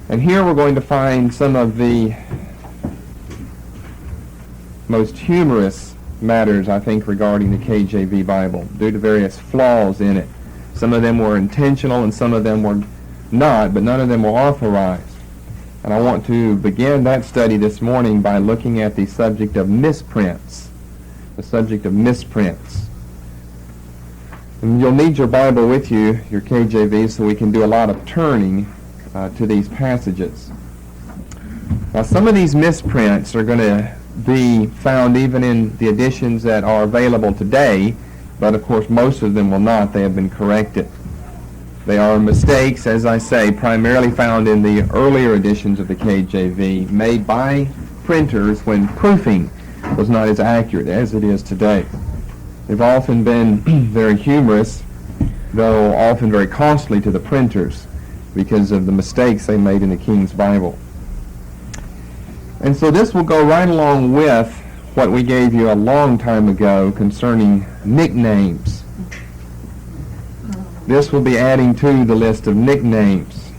And here we're going to find some of the most humorous matters, I think, regarding the KJV Bible, due to various flaws in it. Some of them were intentional and some of them were not, but none of them were authorized. And I want to begin that study this morning by looking at the subject of misprints. The subject of misprints. And you'll need your Bible with you, your KJV, so we can do a lot of turning to these passages. Now, some of these misprints are going to be found even in the editions that are available today, but of course most of them will not. They have been corrected. They are mistakes, as I say, primarily found in the earlier editions of the KJV, made by printers when proofing was not as accurate as it is today. They've often been very humorous, though often very costly to the printers because of the mistakes they made in the King's Bible. And so this will go right along with what we gave you a long time ago concerning nicknames. This will be adding to the list of nicknames.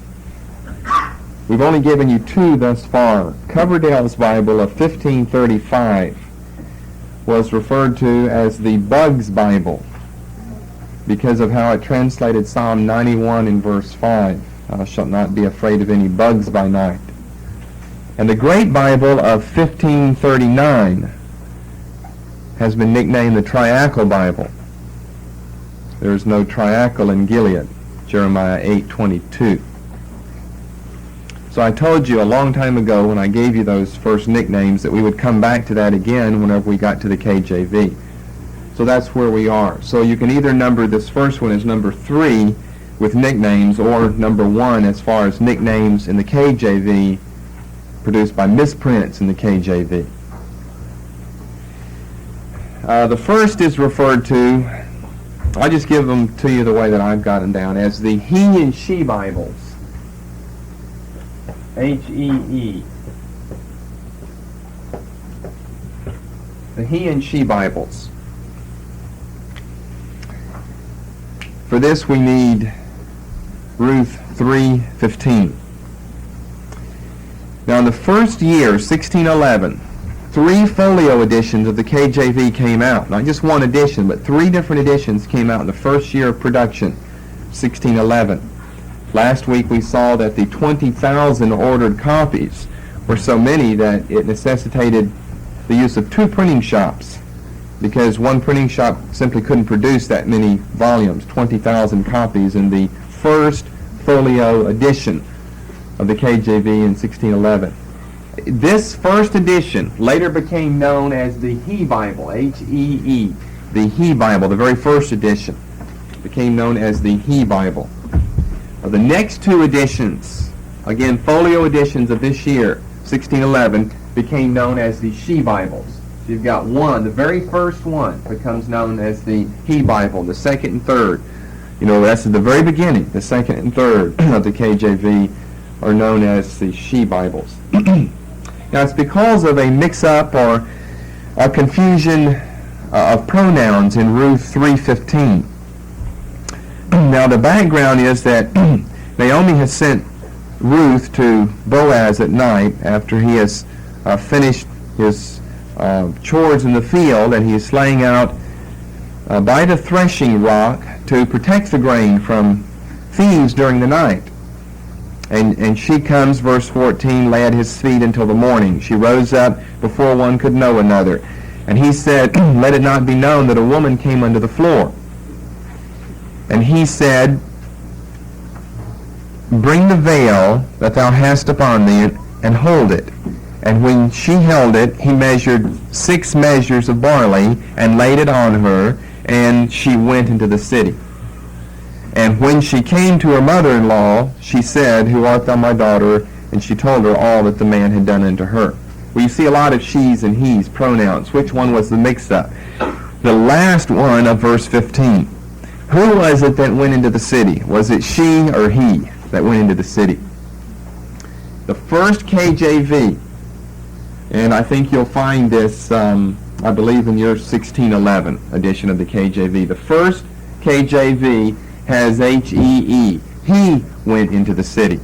We've only given you two thus far. Coverdale's Bible of 1535 was referred to as the Bugs Bible because of how it translated Psalm 91 in verse 5. "Thou shalt not be afraid of any bugs by night." And the Great Bible of 1539 has been nicknamed the Triacal Bible. There is no triacle in Gilead, Jeremiah 8:22. So I told you a long time ago when I gave you those first nicknames that we would come back to that again whenever we got to the KJV. So that's where we are. So you can either number this first one as number 3 with nicknames, or number 1 as far as nicknames in the KJV produced by misprints in the KJV. The first is referred to, I'll just give them to you the way that I've got them down, as the He and She Bibles. H-E-E. The He and She Bibles. For this we need Ruth 3:15. Now in the first year, 1611, 3 folio editions of the KJV came out. Not just one edition, but 3 different editions came out in the first year of production, 1611. Last week we saw that the 20,000 ordered copies were so many that it necessitated the use of 2 printing shops, because one printing shop simply couldn't produce that many volumes, 20,000 copies in the first folio edition of the KJV in 1611. This first edition later became known as the He Bible, H-E-E, the He Bible, the very first edition became known as the He Bible. The next 2 editions, again folio editions of this year, 1611, became known as the She Bibles. So you've got one, the very first one becomes known as the He Bible, the second and third. You know, that's at the very beginning. The second and third of the KJV are known as the She Bibles. Now it's because of a mix-up or a confusion of pronouns in Ruth 3:15. Now the background is that Naomi has sent Ruth to Boaz at night after he has finished his chores in the field, and he is laying out by the threshing rock to protect the grain from thieves during the night. And she comes, verse 14, lay at his feet until the morning. She rose up before one could know another. And he said, let it not be known that a woman came unto the floor. And he said, bring the veil that thou hast upon thee, and hold it. And when she held it, he measured 6 measures of barley, and laid it on her, and she went into the city. And when she came to her mother-in-law, she said, who art thou, my daughter? And she told her all that the man had done unto her. Well, you see a lot of she's and he's pronouns. Which one was the mix-up? The last one of verse 15. Who was it that went into the city? Was it she or he that went into the city? The first KJV, and I think you'll find this, I believe, in your 1611 edition of the KJV. The first KJV has H-E-E. He went into the city.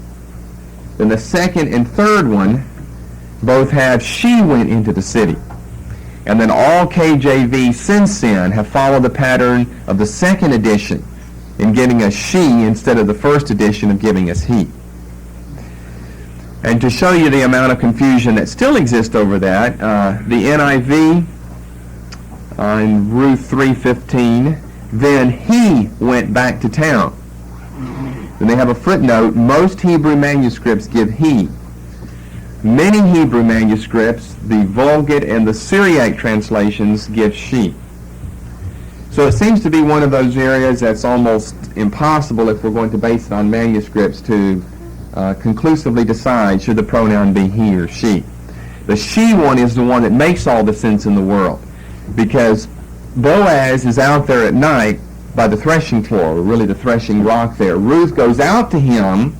Then the second and third one both have she went into the city. And then all KJV since then have followed the pattern of the second edition in giving us she instead of the first edition of giving us he. And to show you the amount of confusion that still exists over that, the NIV in Ruth 3:15, then he went back to town. Then they have a footnote, most Hebrew manuscripts give he. Many Hebrew manuscripts, the Vulgate and the Syriac translations, give she. So it seems to be one of those areas that's almost impossible if we're going to base it on manuscripts to conclusively decide should the pronoun be he or she. The she one is the one that makes all the sense in the world, because Boaz is out there at night by the threshing floor, or really the threshing rock there. Ruth goes out to him,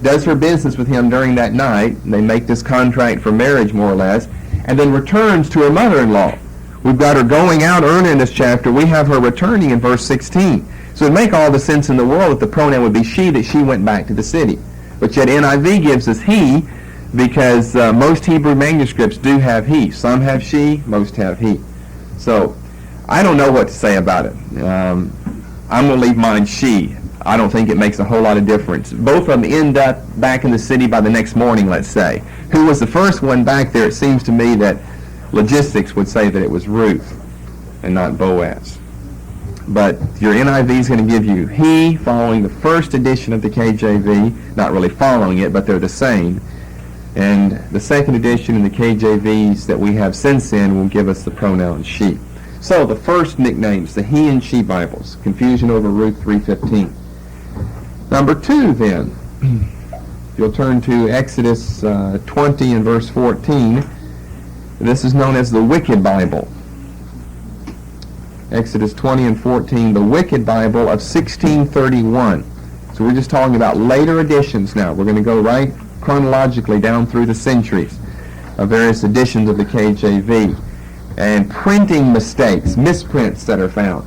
does her business with him during that night. They make this contract for marriage, more or less, and then returns to her mother-in-law. We've got her going out earlier in this chapter. We have her returning in verse 16. So it would make all the sense in the world that the pronoun would be she, that she went back to the city. But yet NIV gives us he, because most Hebrew manuscripts do have he. Some have she, most have he. So I don't know what to say about it. I'm going to leave mine she. I don't think it makes a whole lot of difference. Both of them end up back in the city by the next morning, let's say. Who was the first one back there? It seems to me that logistics would say that it was Ruth and not Boaz. But your NIV is going to give you he, following the first edition of the KJV, not really following it, but they're the same. And the second edition in the KJVs that we have since then will give us the pronoun she. So the first nicknames, the he and she Bibles, confusion over Ruth 3:15. Number two then, if you'll turn to Exodus 20 and verse 14, this is known as the Wicked Bible. Exodus 20 and 14, the Wicked Bible of 1631. So we're just talking about later editions now. We're going to go right chronologically down through the centuries of various editions of the KJV. And printing mistakes, misprints that are found.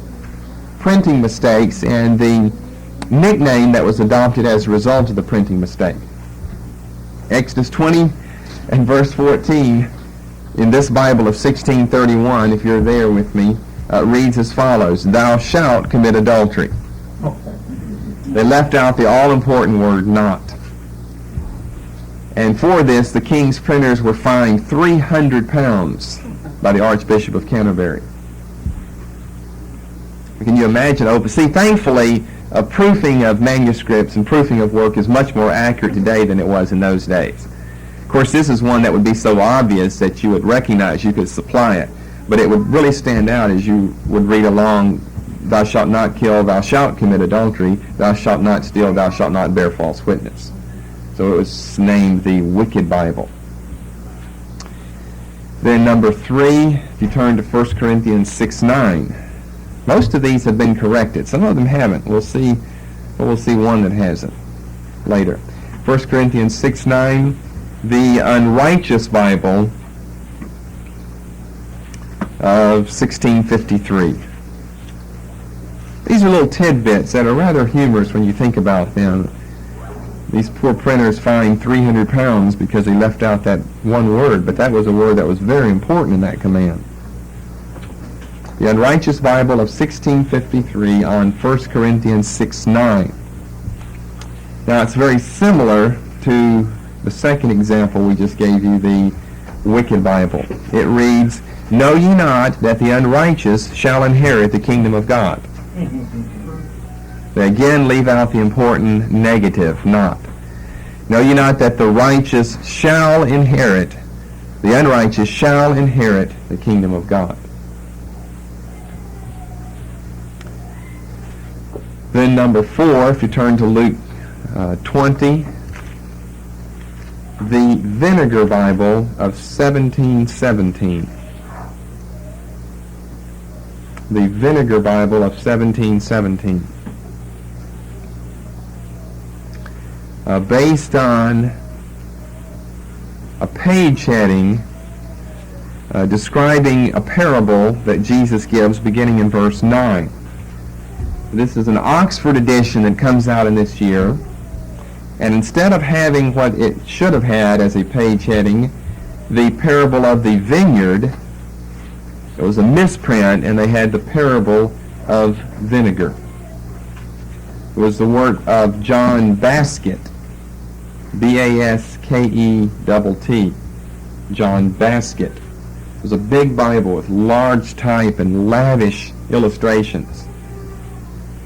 Printing mistakes and the nickname that was adopted as a result of the printing mistake. Exodus 20 and verse 14 in this Bible of 1631, if you're there with me, reads as follows: thou shalt commit adultery. They left out the all-important word not. And for this, the king's printers were fined 300 pounds by the Archbishop of Canterbury. Can you imagine? See, thankfully, proofing of manuscripts and proofing of work is much more accurate today than it was in those days. Of course, this is one that would be so obvious that you would recognize, you could supply it. But it would really stand out as you would read along: thou shalt not kill, thou shalt commit adultery, thou shalt not steal, thou shalt not bear false witness. So it was named the Wicked Bible. Then number three, if you turn to 1 Corinthians 6:9. Most of these have been corrected. Some of them haven't. We'll see one that hasn't later. 1 Corinthians 6:9, the Unrighteous Bible of 1653. These are little tidbits that are rather humorous when you think about them. These poor printers fined 300 pounds because they left out that one word, but that was a word that was very important in that command. The Unrighteous Bible of 1653 on 1 Corinthians 6:9. Now it's very similar to the second example we just gave you, the Wicked Bible. It reads, know ye not that the unrighteous shall inherit the kingdom of God? They again leave out the important negative, not. Know ye not that the righteous shall inherit, the unrighteous shall inherit the kingdom of God? Then number four, if you turn to Luke 20, the Vinegar Bible of 1717. The Vinegar Bible of 1717. Based on a page heading describing a parable that Jesus gives beginning in verse 9. This is an Oxford edition that comes out in this year, And instead of having what it should have had as a page heading, the parable of the vineyard, it was a misprint, and they had the parable of vinegar. It was the work of John Baskett, B-A-S-K-E-T-T, John Baskett. It was a big Bible with large type and lavish illustrations.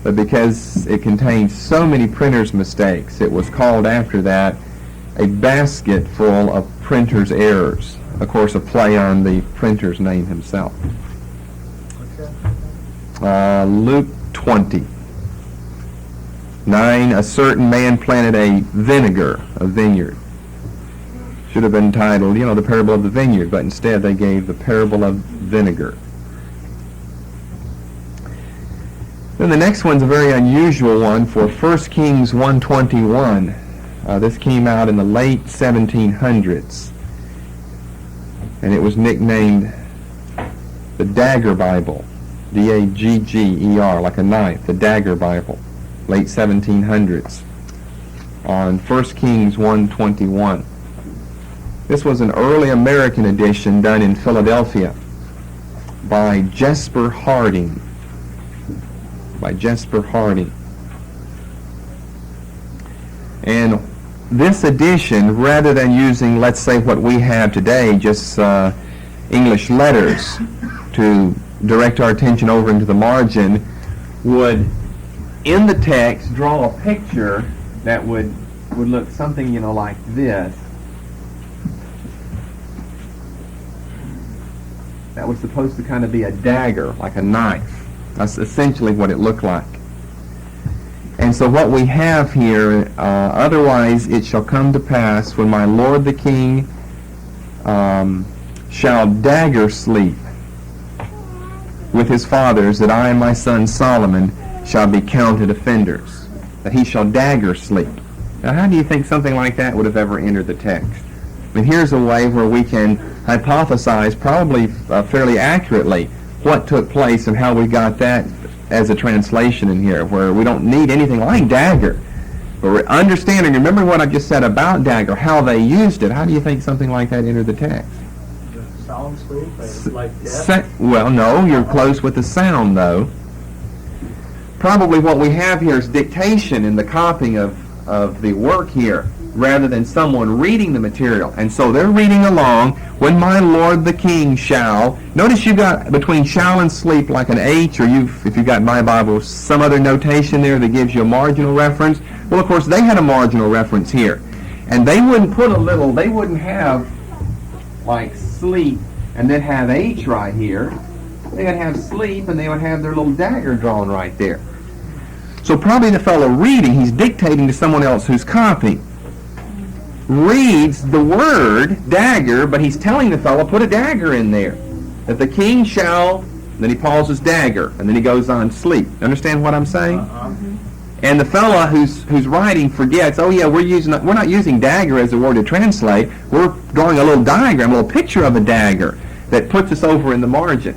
But because it contained so many printer's mistakes, it was called after that a basket full of printer's errors. Of course, a play on the printer's name himself. Luke 20. 9, a certain man planted a vineyard. Should have been titled, the parable of the vineyard, but instead they gave the parable of vinegar. Then the next one's a very unusual one for 1 Kings 1:21. This came out in the late 1700s, and it was nicknamed the Dagger Bible, D-A-G-G-E-R, like a knife, the Dagger Bible, late 1700s, on 1 Kings 1:21. This was an early American edition done in Philadelphia by Jesper Harding. And this edition, rather than using, let's say, what we have today, just English letters to direct our attention over into the margin, would, in the text, draw a picture that would look something, like this. That was supposed to kind of be a dagger, like a knife. That's essentially what it looked like. And so what we have here, otherwise it shall come to pass when my lord the king shall dagger sleep with his fathers, that I and my son Solomon shall be counted offenders. That he shall dagger sleep. Now how do you think something like that would have ever entered the text? I mean, here's a way where we can hypothesize probably fairly accurately what took place and how we got that as a translation in here, where we don't need anything like dagger. But we're understanding, remember what I just said about dagger, how they used it. How do you think something like that entered the text? The sound sleep, like death? Well, no, you're close with the sound, though. Probably what we have here is dictation in the copying of the work here, rather than someone reading the material. And so they're reading along, when my lord the king shall. Notice you've got between shall and sleep like an H, or if you've got my Bible, some other notation there that gives you a marginal reference. Well, of course, they had a marginal reference here. And they wouldn't they wouldn't have like sleep and then have H right here. They would have sleep and they would have their little dagger drawn right there. So probably the fellow reading, he's dictating to someone else who's copying, reads the word dagger, but he's telling the fellow, put a dagger in there. That the king shall, then he pauses dagger, and then he goes on sleep. Understand what I'm saying? And the fellow who's writing forgets, oh yeah, we're not using dagger as a word to translate. We're drawing a little diagram, a little picture of a dagger that puts us over in the margin.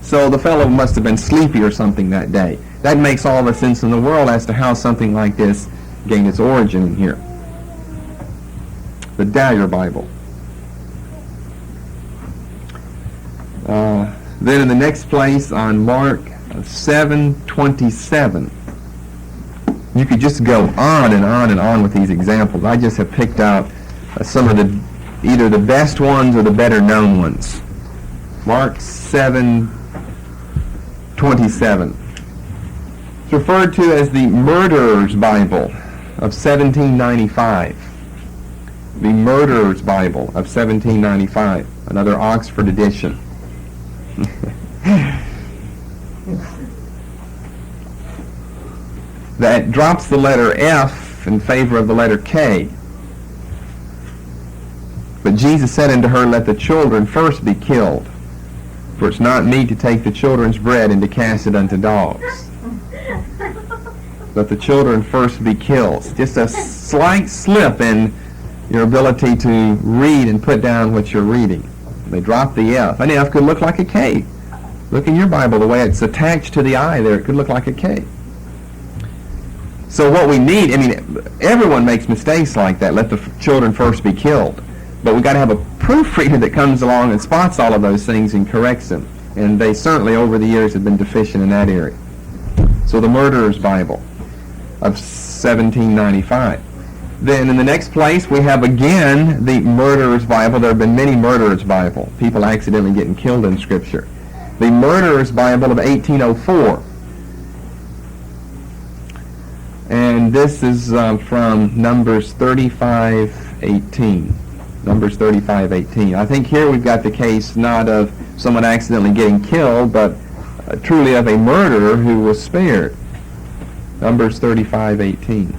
So the fellow must have been sleepy or something that day. That makes all the sense in the world as to how something like this gained its origin here. The Dagger Bible. Then in the next place on Mark 7:27. You could just go on and on and on with these examples. I just have picked out some of either the best ones or the better known ones. Mark 7:27. It's referred to as the Murderer's Bible of 1795. The Murderer's Bible of 1795, another Oxford edition. That drops the letter F in favor of the letter K. But Jesus said unto her, let the children first be killed, for it's not meet to take the children's bread and to cast it unto dogs. Let the children first be killed. Just a slight slip in your ability to read and put down what you're reading. They drop the F. An F could look like a K. Look in your Bible, the way it's attached to the I there, it could look like a K. So what we need, I mean, everyone makes mistakes like that. Let the children first be killed. But we've got to have a proofreader that comes along and spots all of those things and corrects them. And they certainly, over the years, have been deficient in that area. So the Murderer's Bible of 1795. Then in the next place, we have again the Murderer's Bible. There have been many Murderer's Bible, people accidentally getting killed in Scripture. The Murderer's Bible of 1804. And this is from Numbers 35:18. Numbers 35:18. I think here we've got the case not of someone accidentally getting killed, but truly of a murderer who was spared. Numbers 35:18.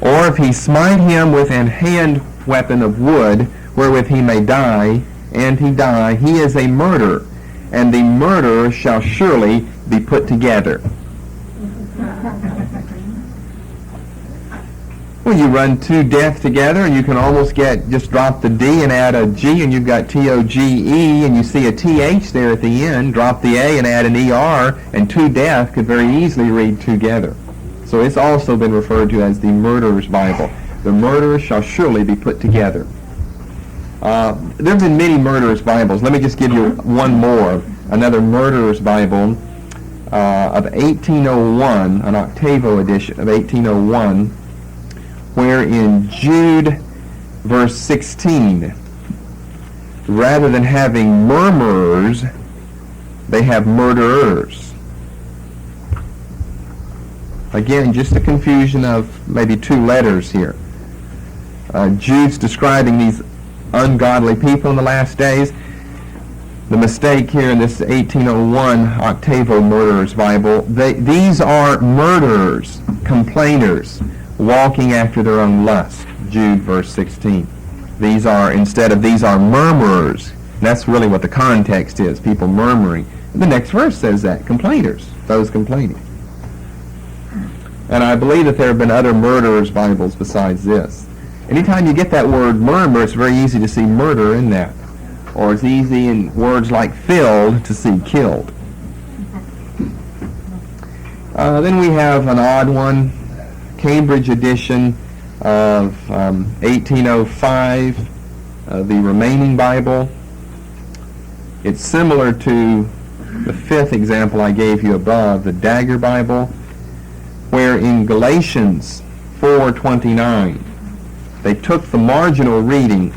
Or if he smite him with an hand weapon of wood, wherewith he may die, and he die, he is a murderer, and the murderer shall surely be put together. Well, you run two death together, and you can almost just drop the D and add a G, and you've got T-O-G-E, and you see a T-H there at the end. Drop the A and add an E-R, and two death could very easily read together. So it's also been referred to as the Murderer's Bible. The murderer shall surely be put together. There have been many Murderer's Bibles. Let me just give you one more. Another Murderer's Bible of 1801, an octavo edition of 1801, where in Jude verse 16, rather than having murmurers, they have murderers. Again, just a confusion of maybe two letters here. Jude's describing these ungodly people in the last days. The mistake here in this 1801 octavo Murderer's Bible, these are murderers, complainers, walking after their own lust. Jude verse 16. These are murmurers. That's really what the context is, people murmuring. The next verse says that, complainers, those complaining. And I believe that there have been other Murderer's Bibles besides this. Anytime you get that word murmur, it's very easy to see murder in that. Or it's easy in words like filled to see killed. Then we have an odd one, Cambridge edition of 1805, the remaining Bible. It's similar to the fifth example I gave you above, the Dagger Bible, where in Galatians 4:29, they took the marginal reading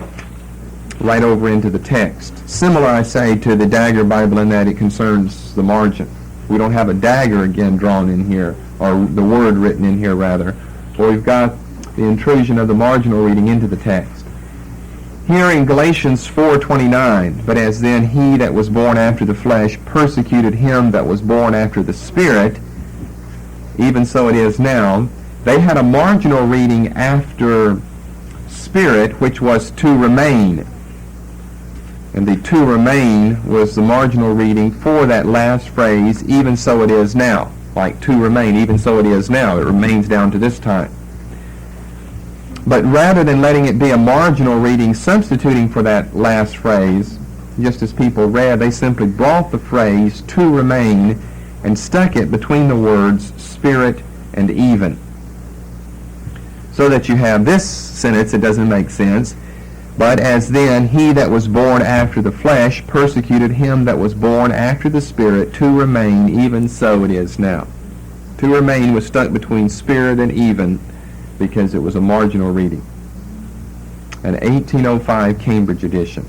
right over into the text. Similar, I say, to the Dagger Bible in that it concerns the margin. We don't have a dagger again drawn in here, or the word written in here rather, or we've got the intrusion of the marginal reading into the text. Here in Galatians 4:29, but as then he that was born after the flesh persecuted him that was born after the Spirit, even so it is now. They had a marginal reading after Spirit, which was to remain. And the to remain was the marginal reading for that last phrase, even so it is now. Like to remain, even so it is now. It remains down to this time. But rather than letting it be a marginal reading substituting for that last phrase, just as people read, they simply brought the phrase to remain and stuck it between the words Spirit and even. So that you have this sentence that doesn't make sense. But as then he that was born after the flesh persecuted him that was born after the Spirit, to remain, even so it is now. To remain was stuck between Spirit and even because it was a marginal reading. An 1805 Cambridge edition.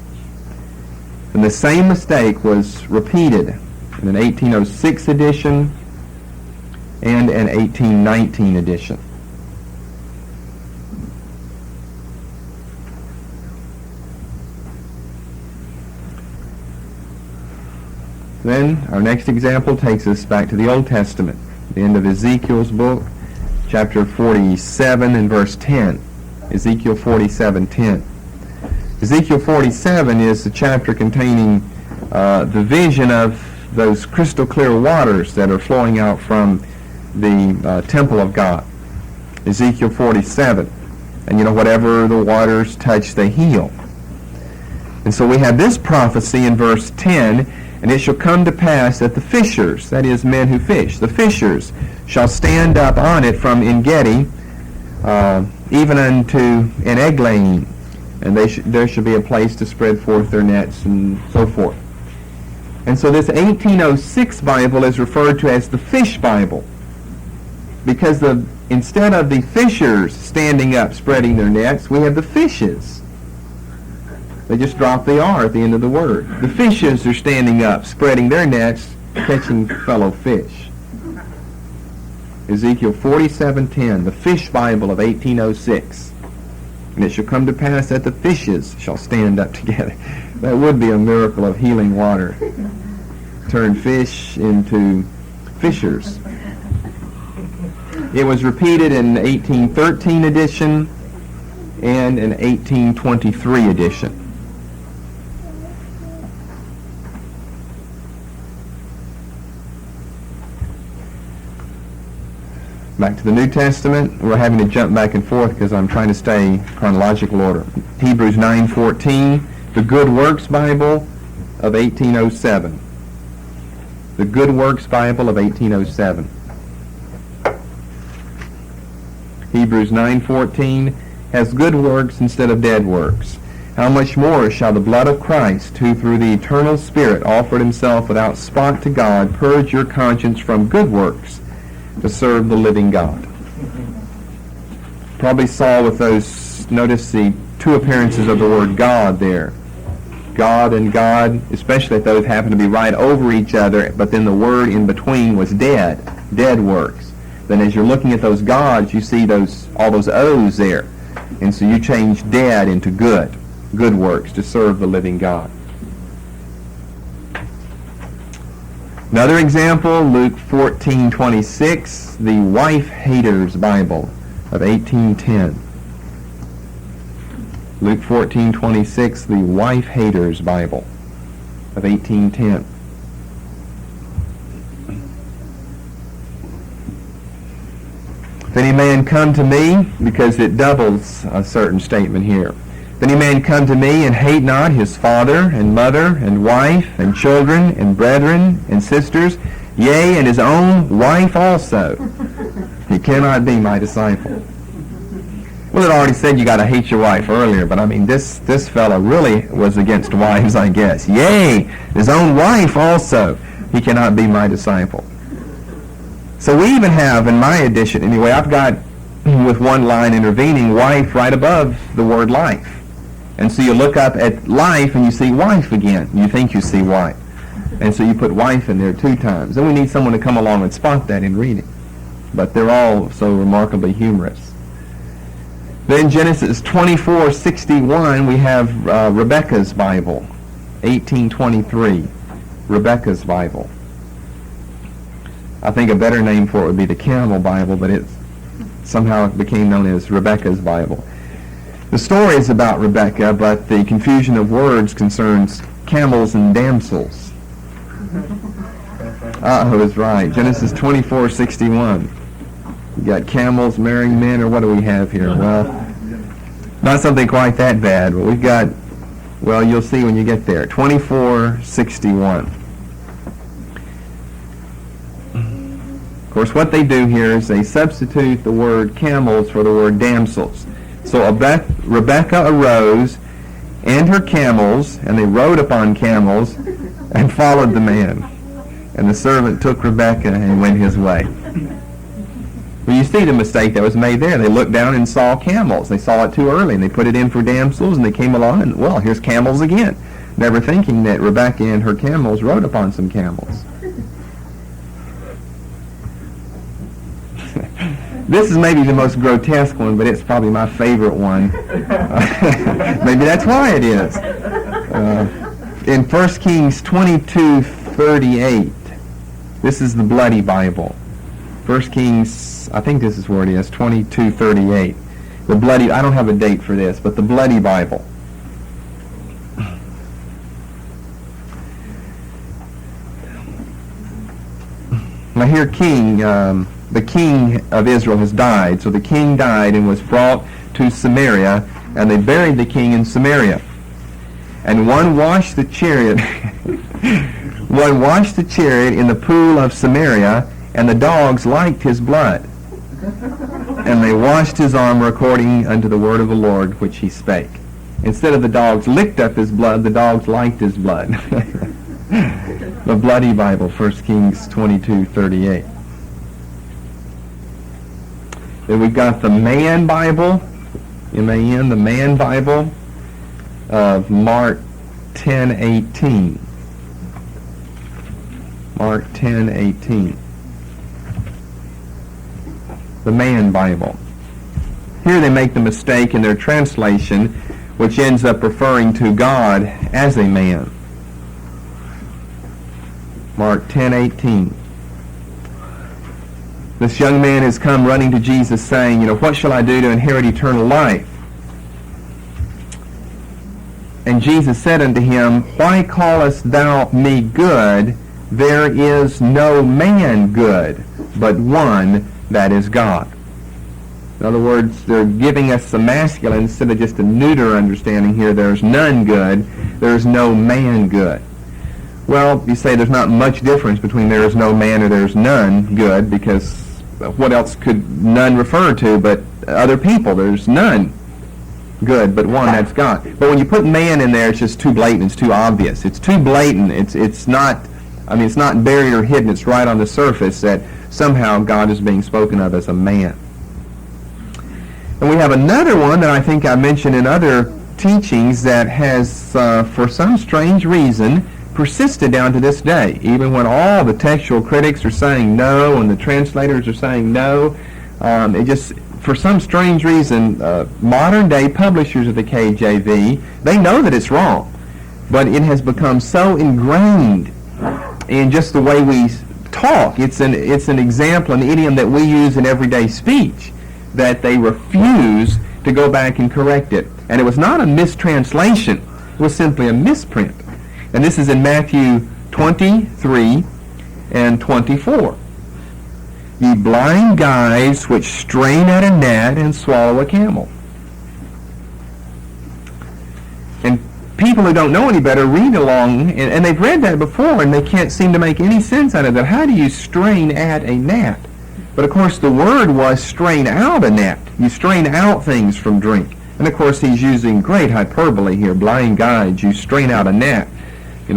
And the same mistake was repeated in an 1806 edition and an 1819 edition. Then our next example takes us back to the Old Testament, the end of Ezekiel's book, chapter 47 and verse 10. Ezekiel 47:10. Ezekiel 47 is the chapter containing the vision of those crystal clear waters that are flowing out from the temple of God. Ezekiel 47. And whatever the waters touch, they heal. And so we have this prophecy in verse 10 And it shall come to pass that the fishers, that is, men who fish, the fishers shall stand up on it from En-gedi, even unto En-eglaim, and there shall be a place to spread forth their nets, and so forth. And so this 1806 Bible is referred to as the Fish Bible, because instead of the fishers standing up spreading their nets, we have the fishes. They just drop the R at the end of the word. The fishes are standing up, spreading their nets, catching fellow fish. Ezekiel 47:10, the Fish Bible of 1806. And it shall come to pass that the fishes shall stand up together. That would be a miracle of healing water. Turn fish into fishers. It was repeated in 1813 edition and an 1823 edition. Back to the New Testament. We're having to jump back and forth because I'm trying to stay chronological order. Hebrews 9:14, the Good Works Bible of 1807. The Good Works Bible of 1807. Hebrews 9:14 has good works instead of dead works. How much more shall the blood of Christ, who through the eternal Spirit offered himself without spot to God, purge your conscience from good works to serve the living God. Probably saw with those, notice the two appearances of the word God there. God and God, especially if those happen to be right over each other, but then the word in between was dead works. Then as you're looking at those gods, you see all those O's there. And so you change dead into good works to serve the living God. Another example, Luke 14:26, the Wife Haters Bible of 1810. Luke 14:26, the Wife Haters Bible of 1810. If any man come to me, because it doubles a certain statement here. If any man come to me and hate not his father and mother and wife and children and brethren and sisters, yea, and his own wife also, he cannot be my disciple. Well, it already said you got to hate your wife earlier, but I mean, this fellow really was against wives, I guess. Yea, his own wife also, he cannot be my disciple. So we even have, in my edition anyway, I've got, with one line intervening, wife right above the word life. And so you look up at life and you see wife again. You think you see wife. And so you put wife in there 2 times. And we need someone to come along and spot that in reading. But they're all so remarkably humorous. Then Genesis 24:61, we have Rebecca's Bible, 1823. Rebecca's Bible. I think a better name for it would be the Camel Bible, but it somehow became known as Rebecca's Bible. The story is about Rebecca, but the confusion of words concerns camels and damsels. I was right. Genesis 24:61. You got camels marrying men, or what do we have here? Well, not something quite that bad, but we've got, well, you'll see when you get there. 24:61. Of course, what they do here is they substitute the word camels for the word damsels. So Rebecca arose and her camels, and they rode upon camels and followed the man. And the servant took Rebecca and went his way. Well, you see the mistake that was made there. They looked down and saw camels. They saw it too early, and they put it in for damsels, and they came along, and, well, here's camels again. Never thinking that Rebecca and her camels rode upon some camels. This is maybe the most grotesque one, but it's probably my favorite one. Maybe that's why it is. In 1 Kings 22:38, this is the Bloody Bible. 1 Kings, I think this is where it is, 22:38. The Bloody, I don't have a date for this, but the Bloody Bible. Now here the king of Israel has died. So the king died and was brought to Samaria, and they buried the king in Samaria. And one washed the chariot One washed the chariot in the pool of Samaria, and the dogs liked his blood. And they washed his armor according unto the word of the Lord which he spake. Instead of the dogs licked up his blood, the dogs liked his blood. The Bloody Bible, 1 Kings 22:38. Then we've got the Man Bible, M-A-N, the Man Bible of Mark 10:18. Mark 10:18. The Man Bible. Here they make the mistake in their translation, which ends up referring to God as a man. Mark 10:18. This young man has come running to Jesus saying, what shall I do to inherit eternal life? And Jesus said unto him, why callest thou me good? There is no man good, but one, that is God. In other words, they're giving us the masculine instead of just a neuter understanding here. There's none good. There's no man good. Well, you say there's not much difference between there is no man or there's none good, because what else could none refer to but other people? There's none good but one, that's God. But when you put man in there, it's just too blatant. It's too obvious. It's too blatant. It's not buried or hidden. It's right on the surface that somehow God is being spoken of as a man. And we have another one that I think I mentioned in other teachings that has, for some strange reason, persisted down to this day. Even when all the textual critics are saying no and the translators are saying no, for some strange reason, modern day publishers of the KJV, they know that it's wrong. But it has become so ingrained in just the way we talk. It's an example, an idiom that we use in everyday speech, that they refuse to go back and correct it. And it was not a mistranslation. It was simply a misprint. And this is in Matthew 23 and 24. Ye blind guides which strain at a gnat and swallow a camel. And people who don't know any better read along, and they've read that before, and they can't seem to make any sense out of that. How do you strain at a gnat? But of course the word was strain out a gnat. You strain out things from drink. And of course he's using great hyperbole here. Blind guides, you strain out a gnat.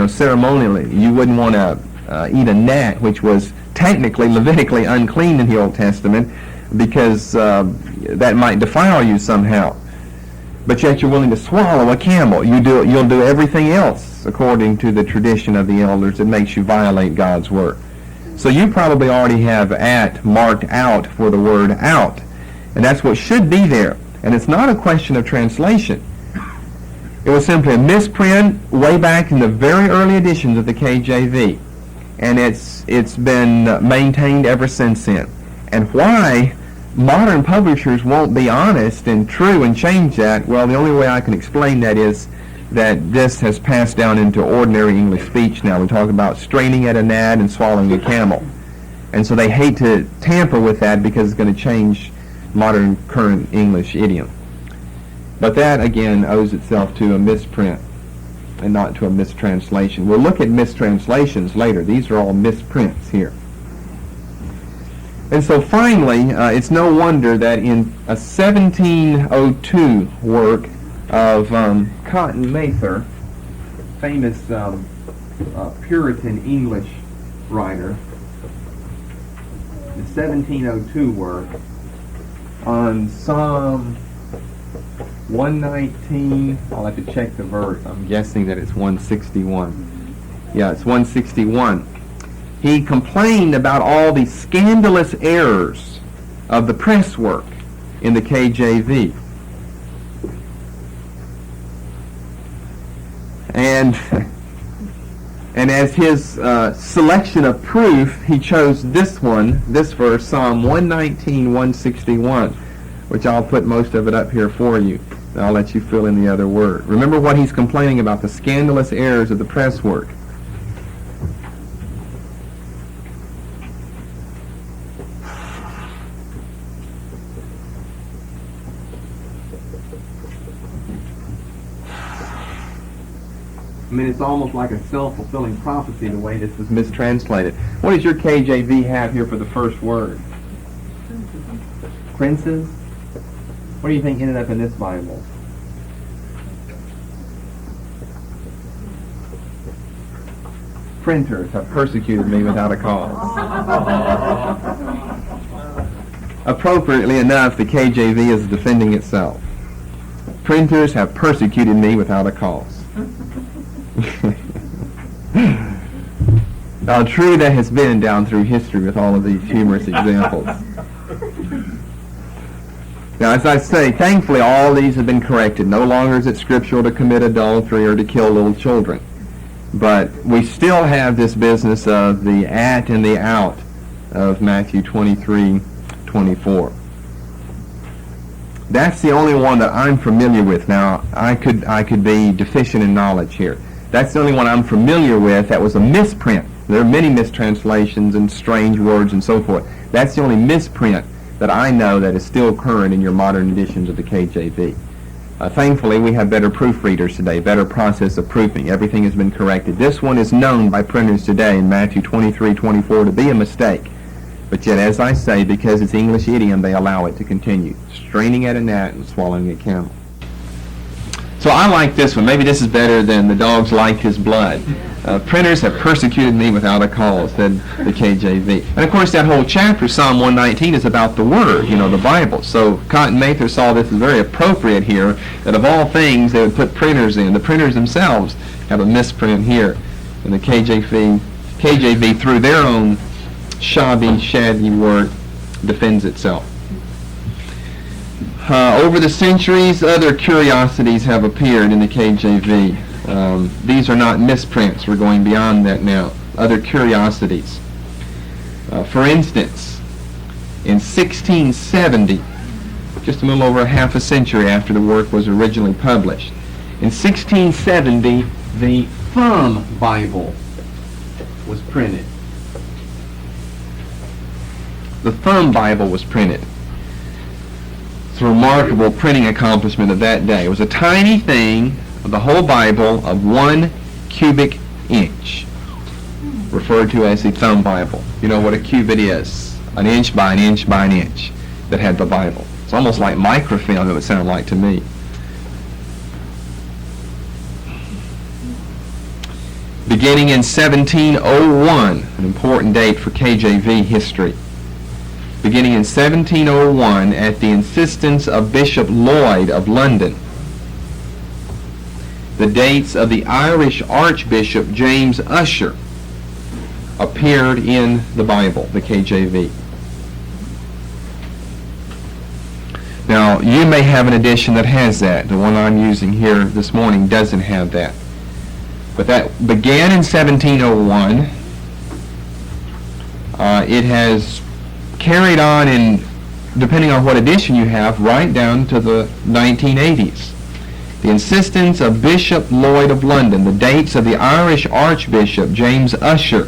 Ceremonially, you wouldn't want to eat a gnat, which was technically, Levitically unclean in the Old Testament, because that might defile you somehow. But yet you're willing to swallow a camel. You'll do everything else according to the tradition of the elders that makes you violate God's word. So you probably already have at marked out for the word out. And that's what should be there. And it's not a question of translation. It was simply a misprint way back in the very early editions of the KJV. And it's been maintained ever since then. And why modern publishers won't be honest and true and change that, well, the only way I can explain that is that this has passed down into ordinary English speech now. We talk about straining at a gnat and swallowing a camel. And so they hate to tamper with that because it's going to change modern current English idiom. But that, again, owes itself to a misprint and not to a mistranslation. We'll look at mistranslations later. These are all misprints here. And so finally, it's no wonder that in a 1702 work of Cotton Mather, famous Puritan English writer, the 1702 work on Psalm 119, I'll have to check the verse. I'm guessing that it's 161. Yeah, it's 161. He complained about all the scandalous errors of the press work in the KJV. And as his selection of proof, he chose this verse, Psalm 119, 161, which I'll put most of it up here for you. And I'll let you fill in the other word. Remember what he's complaining about, the scandalous errors of the press work. I mean, it's almost like a self-fulfilling prophecy the way this is mistranslated. What does your KJV have here for the first word? Princes? What do you think ended up in this Bible? Printers have persecuted me without a cause. Appropriately enough, the KJV is defending itself. Printers have persecuted me without a cause. Now, true, that has been down through history with all of these humorous examples. Now, as I say, thankfully, all these have been corrected. No longer is it scriptural to commit adultery or to kill little children. But we still have this business of the at and the out of Matthew 23:24. That's the only one that I'm familiar with. Now, I could be deficient in knowledge here. That's the only one I'm familiar with that was a misprint. There are many mistranslations and strange words and so forth. That's the only misprint that I know that is still current in your modern editions of the KJV. Thankfully, we have better proofreaders today, better process of proofing. Everything has been corrected. This one is known by printers today in Matthew 23:24 to be a mistake. But yet, as I say, because it's English idiom, they allow it to continue. Straining at a gnat and swallowing a camel. So I like this one. Maybe this is better than the dogs liked his blood. Printers have persecuted me without a cause, said the KJV. And of course that whole chapter, Psalm 119, is about the Word, the Bible. So Cotton Mather saw this as very appropriate here, that of all things they would put printers in. The printers themselves have a misprint here. And the KJV through their own shabby work, defends itself. Over the centuries, other curiosities have appeared in the KJV. These are not misprints. We're going beyond that now. Other curiosities. For instance, in 1670, just a little over half a century after the work was originally published, in 1670, the Thumb Bible was printed. The Thumb Bible was printed. It's a remarkable printing accomplishment of that day. It was a tiny thing, the whole Bible, of 1 cubic inch, referred to as the Thumb Bible. You know what a cubit is? An inch by an inch by an inch that had the Bible. It's almost like microfilm, it would sound like to me. Beginning in 1701, an important date for KJV history. Beginning in 1701, at the insistence of Bishop Lloyd of London, the dates of the Irish Archbishop James Ussher appeared in the Bible, the KJV. Now, you may have an edition that has that. The one I'm using here this morning doesn't have that. But that began in 1701. It has carried on in, depending on what edition you have, right down to the 1980s. The insistence of Bishop Lloyd of London, the dates of the Irish Archbishop James Ussher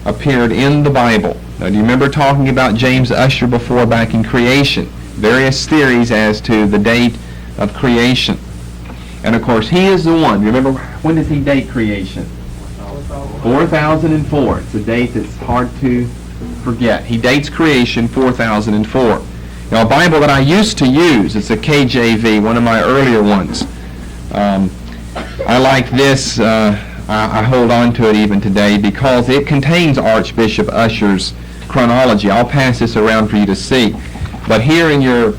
appeared in the Bible. Now, do you remember talking about James Ussher before back in creation? Various theories as to the date of creation. And of course, he is the one. Remember, when does he date creation? 4004. It's a date that's hard to forget. He dates creation 4004. Now, a Bible that I used to use, it's a KJV, one of my earlier ones. I like this. I hold on to it even today because it contains Archbishop Ussher's chronology. I'll pass this around for you to see. But here in your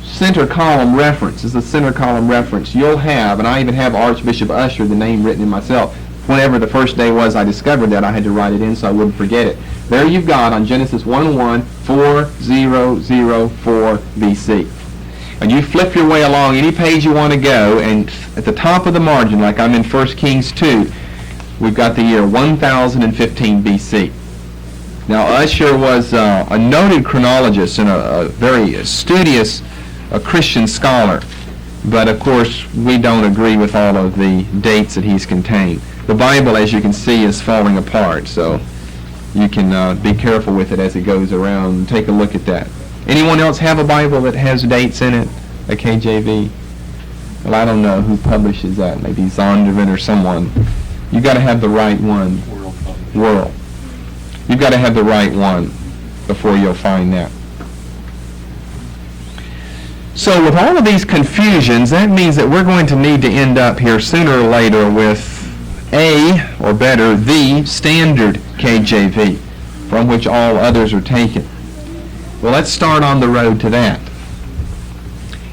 center column reference, this is a center column reference, you'll have, and I even have Archbishop Ussher, the name written in myself. Whenever the first day was I discovered that, I had to write it in so I wouldn't forget it. There you've got on Genesis 1:1, 4004 BC. And you flip your way along any page you want to go, and at the top of the margin, like I'm in 1 Kings 2, we've got the year 1015 BC. Now, Ussher was a noted chronologist and a very studious Christian scholar. But, of course, we don't agree with all of the dates that he's contained. The Bible, as you can see, is falling apart, so you can be careful with it as it goes around and take a look at that. Anyone else have a Bible that has dates in it? A KJV? Well, I don't know who publishes that. Maybe Zondervan or someone. You've got to have the right one. World. You've got to have the right one before you'll find that. So with all of these confusions, that means that we're going to need to end up here sooner or later with a, or better, the standard KJV, from which all others are taken. Well, let's start on the road to that.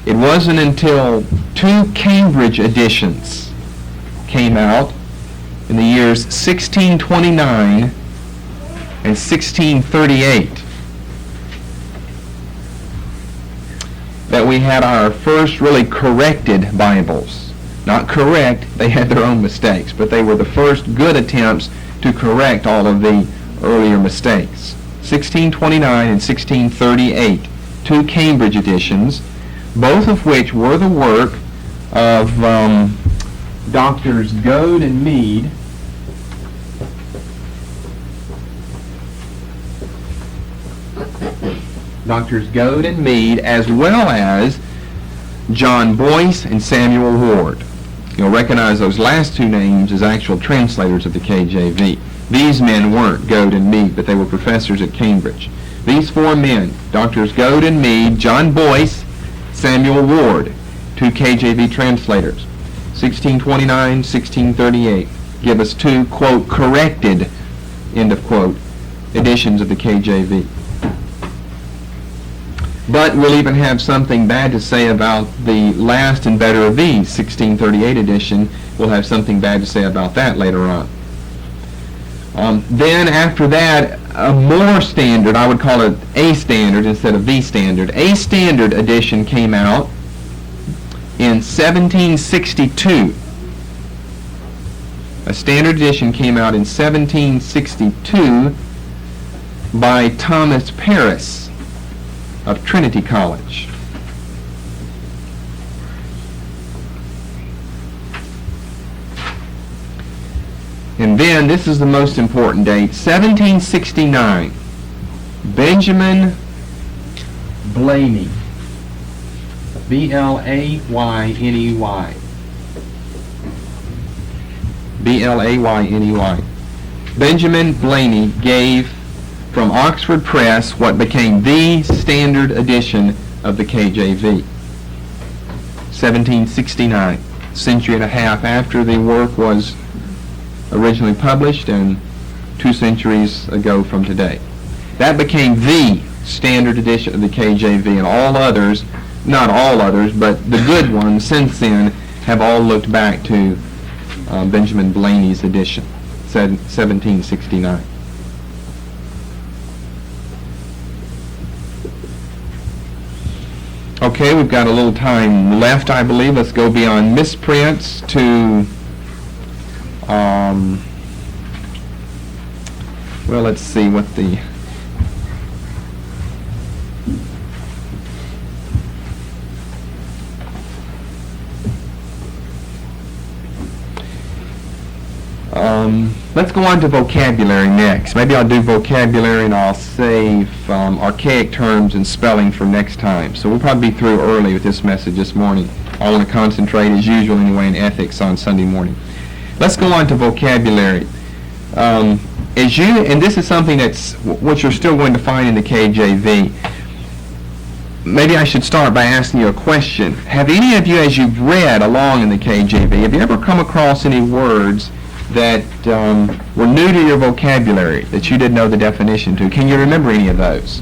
It wasn't until 2 Cambridge editions came out in the years 1629 and 1638 that we had our first really corrected Bibles. Not correct, they had their own mistakes, but they were the first good attempts to correct all of the earlier mistakes. 1629 and 1638, 2 Cambridge editions, both of which were the work of Doctors Goad and Mead, as well as John Boyce and Samuel Ward. You'll recognize those last 2 names as actual translators of the KJV. These men weren't Goad and Mead, but they were professors at Cambridge. These 4 men, Doctors Goad and Mead, John Boyce, Samuel Ward, 2 KJV translators, 1629, 1638, give us 2, quote, corrected, end of quote, editions of the KJV. But we'll even have something bad to say about the last and better of these, 1638 edition. We'll have something bad to say about that later on. Then after that, a more standard, I would call it a standard instead of the standard. A standard edition came out in 1762. A standard edition came out in 1762 by Thomas Paris of Trinity College. And then, this is the most important date, 1769, Benjamin Blaney, B-L-A-Y-N-E-Y. B-L-A-Y-N-E-Y. Benjamin Blaney gave from Oxford Press what became the standard edition of the KJV. 1769, century and a half after the work was originally published and 2 centuries ago from today. That became the standard edition of the KJV, and all others, not all others, but the good ones since then have all looked back to Benjamin Blaney's edition, 1769. Okay, we've got a little time left, I believe. Let's go beyond misprints to well, let's see what the let's go on to vocabulary next. Maybe I'll do vocabulary and I'll save archaic terms and spelling for next time. So we'll probably be through early with this message this morning. I want to concentrate, as usual anyway, in ethics on Sunday morning. Let's go on to vocabulary. And this is something that's what you're still going to find in the KJV. Maybe I should start by asking you a question. Have any of you, as you've read along in the KJV, have you ever come across any words that were new to your vocabulary that you didn't know the definition to? Can you remember any of those?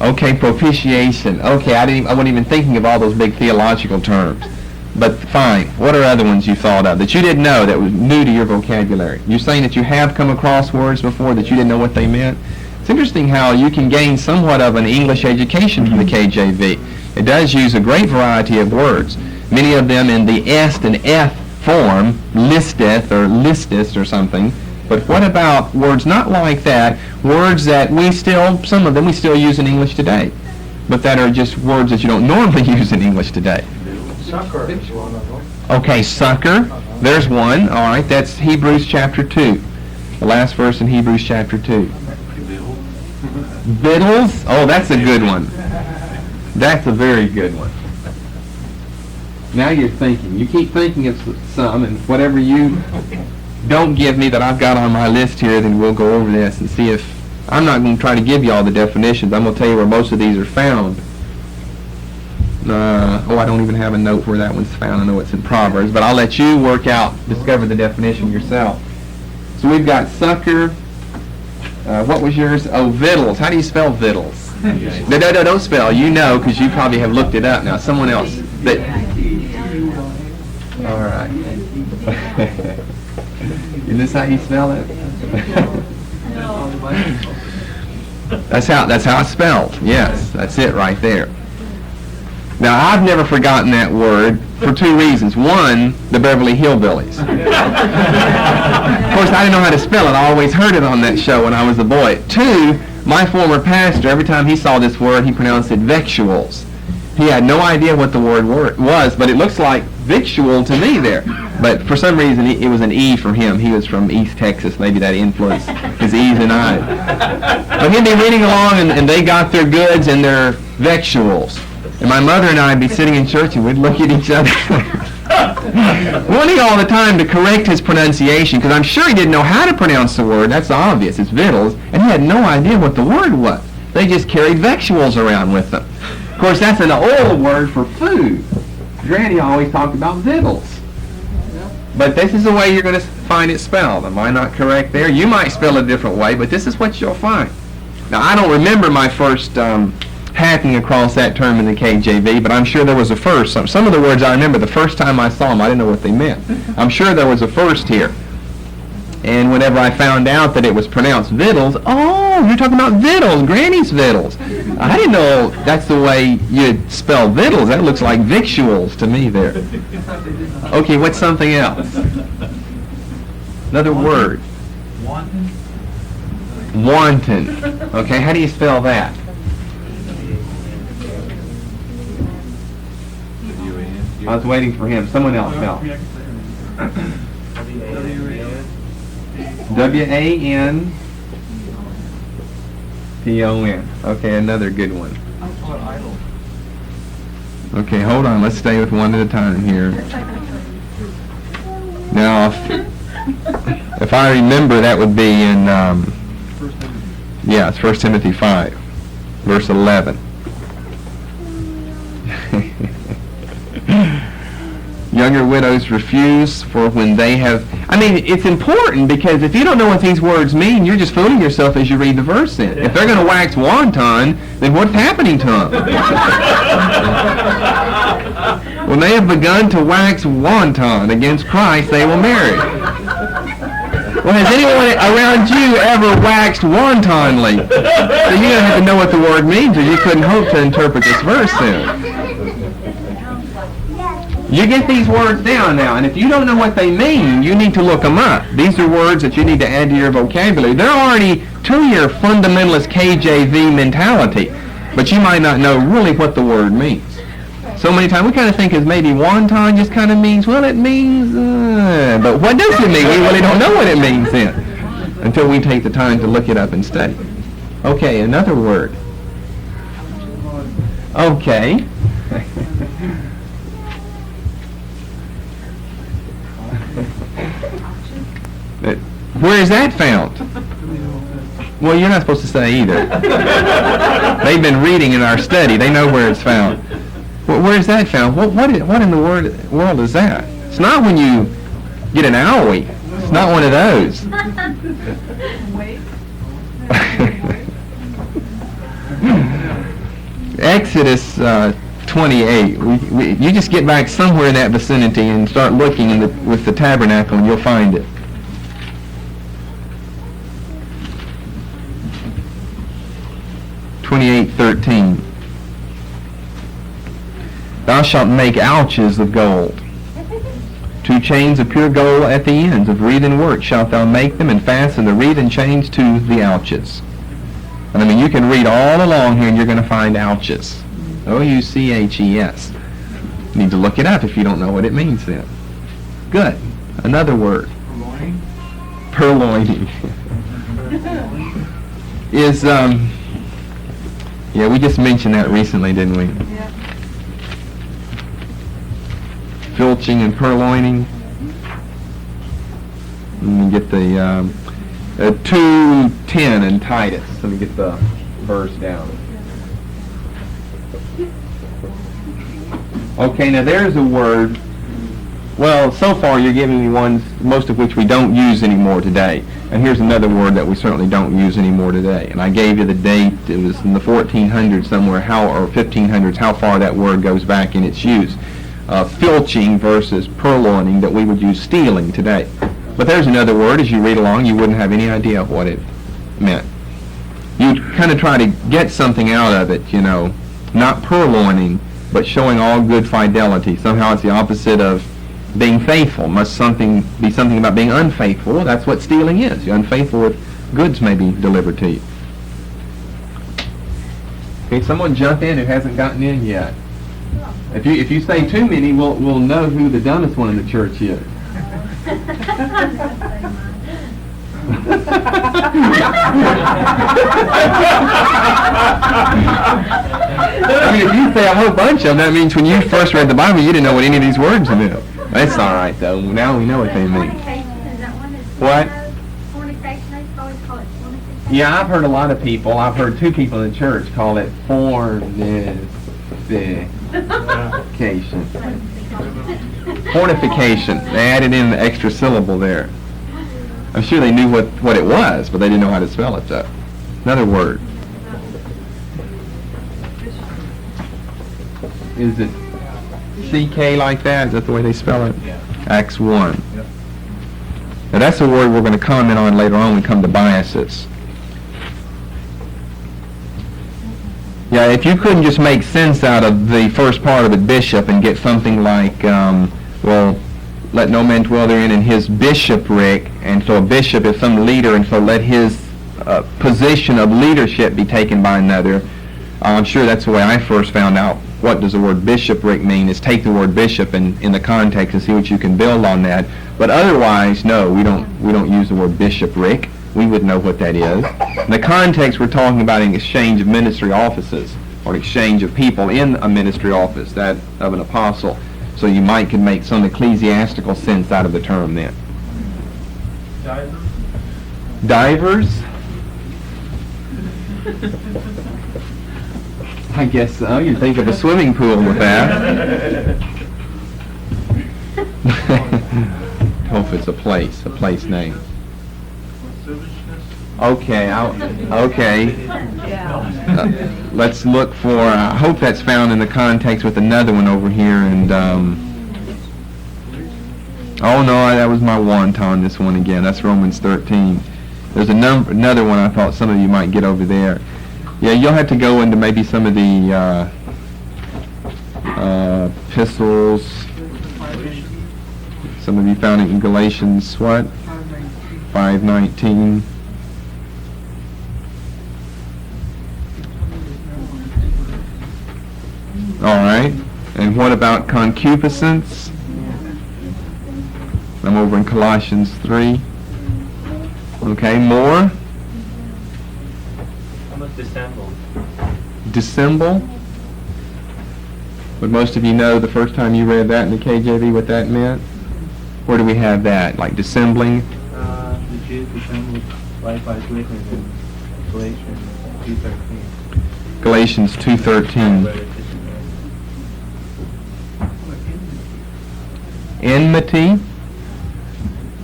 Okay, propitiation. Okay, I wasn't even thinking of all those big theological terms. But fine. What are other ones you thought of that you didn't know that was new to your vocabulary? You're saying that you have come across words before that you didn't know what they meant? It's interesting how you can gain somewhat of an English education from the KJV. It does use a great variety of words, many of them in the est and eth form, listeth or listest or something. But what about words not like that, words that some of them we still use in English today, but that are just words that you don't normally use in English today? Sucker is one of them. Okay, sucker. There's one. All right, that's Hebrews chapter 2. The last verse in Hebrews chapter 2. Vittles. Oh, that's a good one. That's a very good one. Now you're thinking. You keep thinking of some, and whatever you don't give me that I've got on my list here, then we'll go over this and see if... I'm not going to try to give you all the definitions. I'm going to tell you where most of these are found. I don't even have a note where that one's found. I know it's in Proverbs, but I'll let you discover the definition yourself. So we've got sucker. What was yours? Oh, victuals. How do you spell victuals? No, don't spell. You know, because you probably have looked it up now. Someone else. All right. Is this how you spell it? That's how it's spelled. Yes, that's it right there. Now, I've never forgotten that word for two reasons. One, the Beverly Hillbillies. Of course, I didn't know how to spell it. I always heard it on that show when I was a boy. Two, my former pastor, every time he saw this word, he pronounced it victuals. He had no idea what the word was, but it looks like victual to me there. But for some reason, it was an E for him. He was from East Texas. Maybe that influenced his E's and I's. But he'd be reading along, and they got their goods and their victuals. And my mother and I would be sitting in church, and we'd look at each other, wanting all the time to correct his pronunciation, because I'm sure he didn't know how to pronounce the word. That's obvious. It's victuals. And he had no idea what the word was. They just carried victuals around with them. Of course, that's an old word for food. Granny always talked about victuals. But this is the way you're going to find it spelled. Am I not correct there? You might spell it a different way, but this is what you'll find. Now, I don't remember my first hacking across that term in the KJV, but I'm sure there was a first. Some of the words I remember, the first time I saw them, I didn't know what they meant. I'm sure there was a first here. And whenever I found out that it was pronounced victuals, oh, you're talking about victuals, Granny's victuals. I didn't know that's the way you'd spell victuals. That looks like victuals to me there. Okay, what's something else? Another word. Wanton. Wanton. Okay, how do you spell that? I was waiting for him. Someone else help. W-A-N-T-O-N. Okay, another good one. Okay, hold on. Let's stay with one at a time here. Now, if I remember, that would be in, it's 1 Timothy 5, verse 11. Younger widows refuse, for when they have... I mean, it's important, because if you don't know what these words mean, you're just fooling yourself as you read the verse in. If they're going to wax wanton, then what's happening to them? When they have begun to wax wanton against Christ, they will marry. Well, has anyone around you ever waxed wantonly? So you're going to have to know what the word means, or you couldn't hope to interpret this verse then. You get these words down now, and if you don't know what they mean, you need to look them up. These are words that you need to add to your vocabulary. They're already to your fundamentalist KJV mentality, but you might not know really what the word means. So many times we kind of think as maybe wanton just kind of means, well, it means, but what does it mean? We really don't know what it means then, until we take the time to look it up and study. Okay, another word. Okay. Where is that found? Well, you're not supposed to say either. They've been reading in our study. They know where it's found. Well, where is that found? What in the world is that? It's not when you get an owie. It's not one of those. Exodus 28. You just get back somewhere in that vicinity and start looking with the tabernacle, and you'll find it. 28:13. Thou shalt make ouches of gold. 2 chains of pure gold at the ends of wreathen work shalt thou make them, and fasten the wreathen chains to the ouches. And I mean, you can read all along here, and you're going to find ouches. O-U-C-H-E-S. You need to look it up if you don't know what it means then. Good. Another word. Purloining. Is, Yeah, we just mentioned that recently, didn't we? Yeah. Filching and purloining. Let me get the 2:10 in Titus. Let me get the verse down. Okay, now there's a word. Well, so far you're giving me ones, most of which we don't use anymore today. And here's another word that we certainly don't use anymore today. And I gave you the date. It was in the 1400s somewhere, or 1500s, how far that word goes back in its use. Filching versus purloining that we would use stealing today. But there's another word. As you read along, you wouldn't have any idea what it meant. You'd kind of try to get something out of it, you know, not purloining, but showing all good fidelity. Somehow it's the opposite of being faithful. Must be something about being unfaithful. Well, that's what stealing is. You're unfaithful with goods may be delivered to you. Okay, someone jump in who hasn't gotten in yet. If you say too many, we'll know who the dumbest one in the church is. I mean, if you say a whole bunch of them, that means when you first read the Bible, you didn't know what any of these words meant. That's all right, though. Now we know what they mean. What? Yeah, I've heard a lot of people. I've heard two people in the church call it fornication. Fornication. They added in the extra syllable there. I'm sure they knew what it was, but they didn't know how to spell it, though. Another word. Is it CK like that? Is that the way they spell it? Yeah. Acts 1. Yep. Now that's a word we're going to comment on later on when we come to biases. Yeah, if you couldn't just make sense out of the first part of it, bishop, and get something like, well, let no man dwell therein in his bishopric, and so a bishop is some leader, and so let his position of leadership be taken by another. I'm sure that's the way I first found out what does the word bishopric mean, is take the word bishop in the context and see what you can build on that. But otherwise, no, we don't use the word bishopric. We would know what that is. In the context, we're talking about an exchange of ministry offices, or exchange of people in a ministry office, that of an apostle. So you could make some ecclesiastical sense out of the term then. Divers? I guess so. You think of a swimming pool with that. Hope it's a place name. Okay, let's look for, I hope that's found in the context with another one over here, and, oh no, that was my wanton, this one again, that's Romans 13. There's another one I thought some of you might get over there. Yeah, you'll have to go into maybe some of the epistles. Some of you found it in Galatians, what? 5:19. All right. And what about concupiscence? I'm over in Colossians 3. Okay, more? Dissemble? Would most of you know the first time you read that in the KJV what that meant? Where do we have that? Like dissembling? The Jews dissembled likewise with him in Galatians 2:13. Galatians 2:13. Enmity?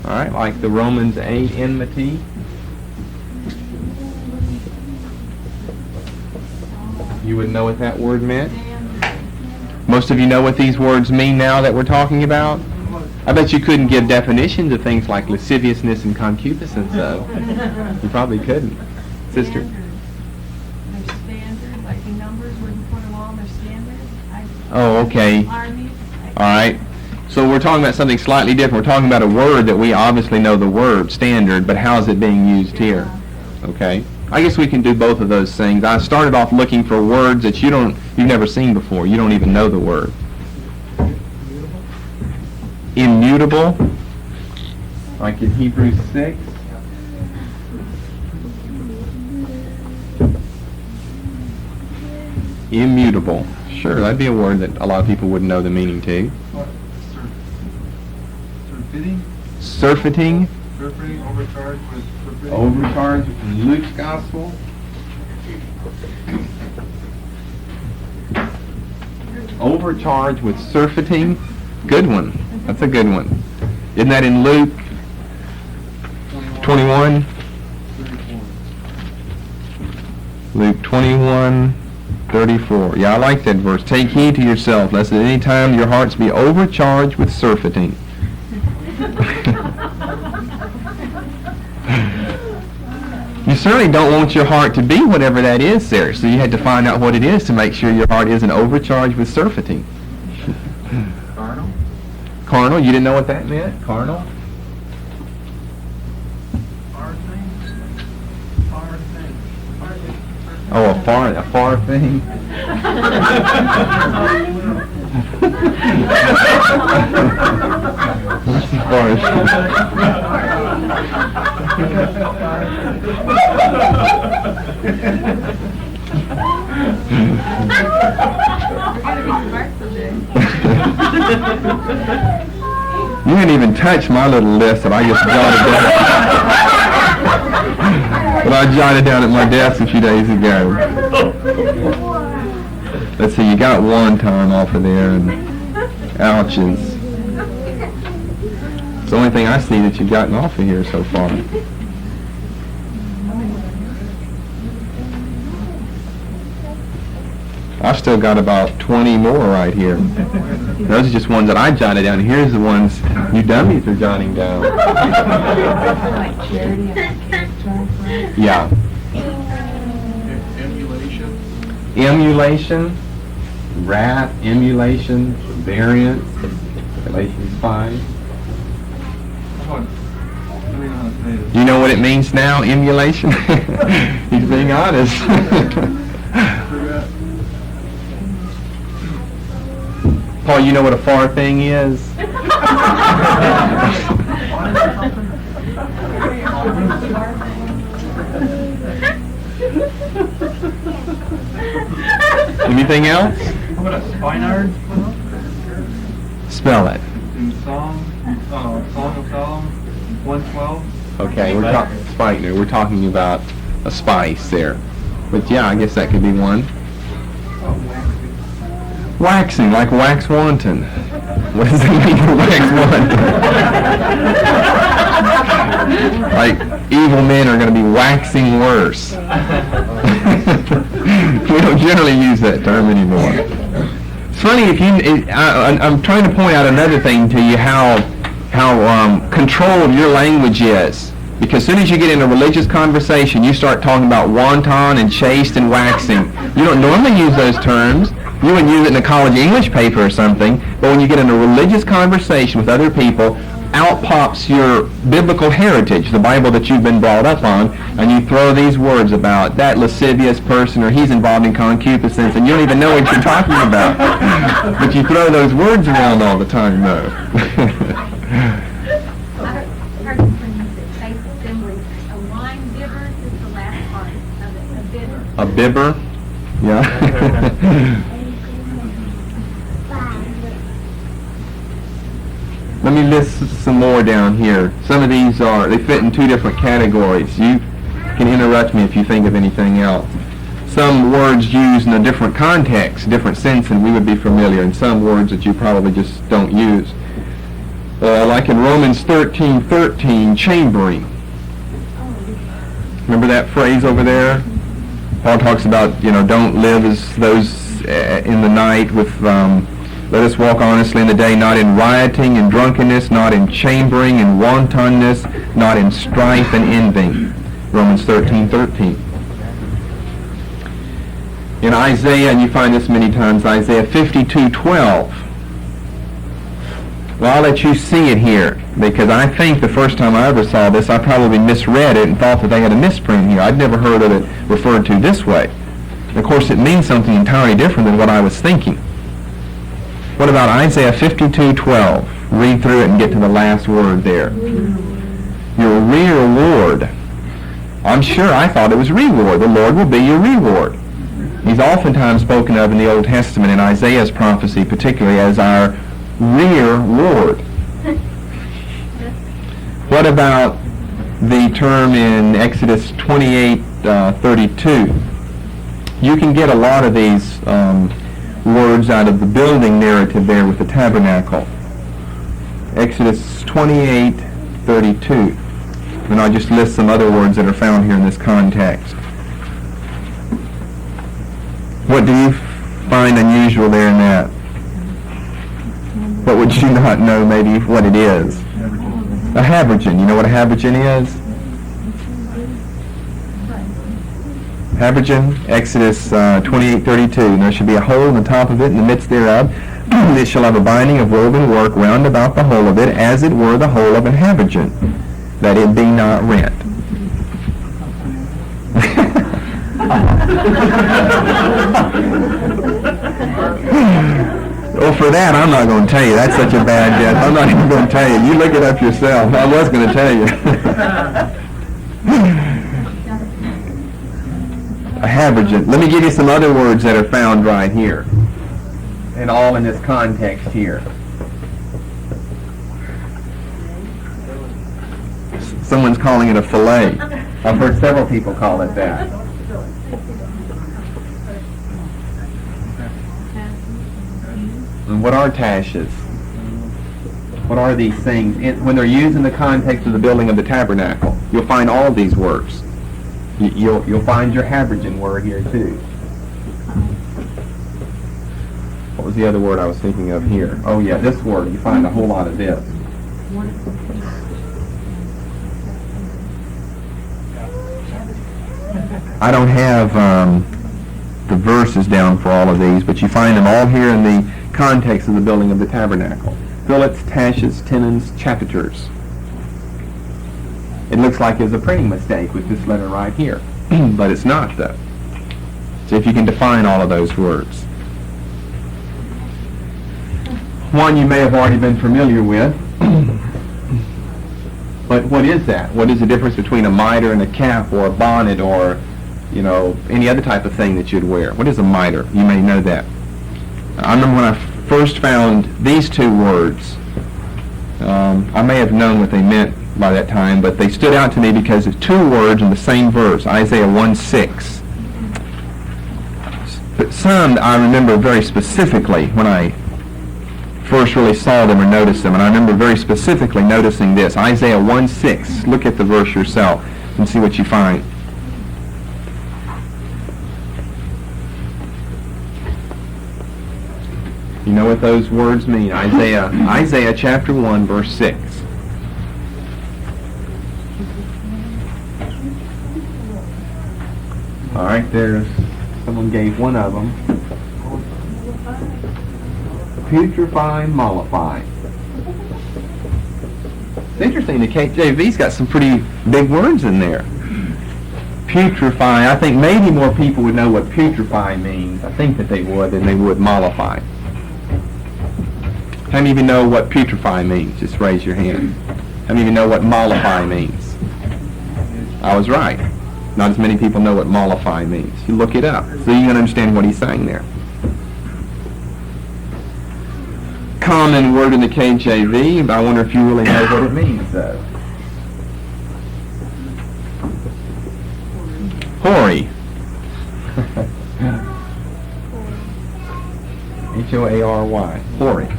All right, like the Romans 8 enmity. You would know what that word meant? Most of you know what these words mean now that we're talking about? I bet you couldn't give definitions of things like lasciviousness and concupiscence, though. You probably couldn't. Sister? They're standard, like the numbers where you put them on, they're standard. Oh, okay. All right. So we're talking about something slightly different. We're talking about a word that we obviously know the word, standard, but how is it being used here? Okay. I guess we can do both of those things. I started off looking for words that you've never seen before. You don't even know the word. Immutable, like in Hebrews 6. Immutable. Sure, that'd be a word that a lot of people wouldn't know the meaning to. What? Surfeiting? Surfeiting. Surfeiting, overcharged with surfeiting. Overcharged in Luke's gospel. Overcharged with surfeiting. Good one. That's a good one. Isn't that in Luke 21? 34. Luke 21:34. Yeah, I like that verse. Take heed to yourself, lest at any time your hearts be overcharged with surfeiting. You certainly don't want your heart to be whatever that is there, so you had to find out what it is to make sure your heart isn't overcharged with surfeiting. Carnal? Carnal, you didn't know what that meant? Carnal? Far thing? Far thing. Far thing. Oh, a far thing? What's the far You didn't even touch my little list that I just jotted down. But I jotted down at my desk a few days ago. Let's see, you got one time off of there, and ouches. It's the only thing I see that you've gotten off of here so far. I've still got about 20 more right here. Those are just ones that I jotted down. Here's the ones you dummies are jotting down. Yeah. Emulation? Emulation, wrath, emulation, variance, Galatians 5. What? Let me know how to say this. You know what it means now, emulation? He's being honest. Paul, you know what a far thing is? Anything else? What a Spinard? Spell it. In Song of Solomon, 112. Okay, we're talking Spikener. We're talking about a spice there. But yeah, I guess that could be one. Waxing, like wax wanton. What does it mean for wax wanton? Like evil men are going to be waxing worse. We don't generally use that term anymore. It's funny if you. I'm trying to point out another thing to you how controlled your language is. Because as soon as you get in a religious conversation, you start talking about wanton and chaste and waxing. You don't normally use those terms. You wouldn't use it in a college English paper or something. But when you get in a religious conversation with other people, out pops your biblical heritage, the Bible that you've been brought up on, and you throw these words about that lascivious person or he's involved in concupiscence, and you don't even know what you're talking about. But you throw those words around all the time, though. A bibber? Yeah. Let me list some more down here. Some of these they fit in two different categories. You can interrupt me if you think of anything else. Some words used in a different context, different sense than we would be familiar, and some words that you probably just don't use. Like in Romans 13:13, chambering. Remember that phrase over there? Paul talks about, don't live as those in the night with, let us walk honestly in the day, not in rioting and drunkenness, not in chambering and wantonness, not in strife and envy. Romans 13:13. In Isaiah, and you find this many times, Isaiah 52:12. Well, I'll let you see it here, because I think the first time I ever saw this, I probably misread it and thought that they had a misprint here. I'd never heard of it referred to this way. And of course, it means something entirely different than what I was thinking. What about Isaiah 52:12? Read through it and get to the last word there. Your reward. I'm sure I thought it was reward. The Lord will be your reward. He's oftentimes spoken of in the Old Testament, in Isaiah's prophecy particularly, as our rear Lord. What about the term in Exodus 28:32? You can get a lot of these words out of the building narrative there with the tabernacle. Exodus 28:32. And I'll just list some other words that are found here in this context. What do you find unusual there in that? What would you not know maybe what it is? A habergeon. You know what a habergeon is? Habergeon, Exodus 28:32. And there should be a hole in the top of it, in the midst thereof. It shall have a binding of woven work round about the whole of it, as it were the whole of an habergeon, that it be not rent. Well, for that, I'm not going to tell you. That's such a bad guess. I'm not even going to tell you. You look it up yourself. I was going to tell you. A habergeon. Let me give you some other words that are found right here, and all in this context here. Someone's calling it a fillet. I've heard several people call it that. And what are tashes? What are these things? When they're used in the context of the building of the tabernacle, you'll find all of these words. You'll find your habergeon word here too. What was the other word I was thinking of here? Oh yeah, this word. You find a whole lot of this. I don't have the verses down for all of these, but you find them all here in the context of the building of the tabernacle. Fillets, tashes, tenons, chapiters. It looks like there's a printing mistake with this letter right here, but it's not though. So if you can define all of those words. One you may have already been familiar with, but what is that? What is the difference between a mitre and a cap or a bonnet or, you know, any other type of thing that you'd wear? What is a mitre? You may know that. I remember when I first found these two words, I may have known what they meant by that time, but they stood out to me because it's two words in the same verse, Isaiah 1:6. But some I remember very specifically when I first really saw them or noticed them, and I remember very specifically noticing this, Isaiah 1:6. Look at the verse yourself and see what you find. You know what those words mean? Isaiah chapter 1, verse 6. All right, someone gave one of them. Putrefy, mollify. It's interesting, the KJV's got some pretty big words in there. Putrefy, I think maybe more people would know what putrefy means. I think that they would than they would mollify. How many of you know what putrefy means? Just raise your hand. How many of you know what mollify means? I was right. Not as many people know what mollify means. You look it up so you can understand what he's saying there. Common word in the KJV, but I wonder if you really know what it means though. Hoary. H-O-A-R-Y. Hoary.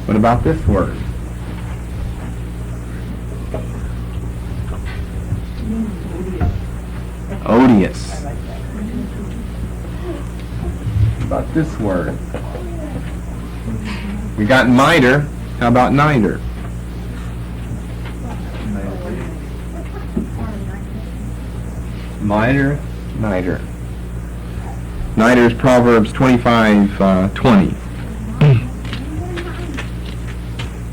What about this word? Odious. What about this word? We got mitre. How about niter? Mitre, niter. Niter is Proverbs 25:20.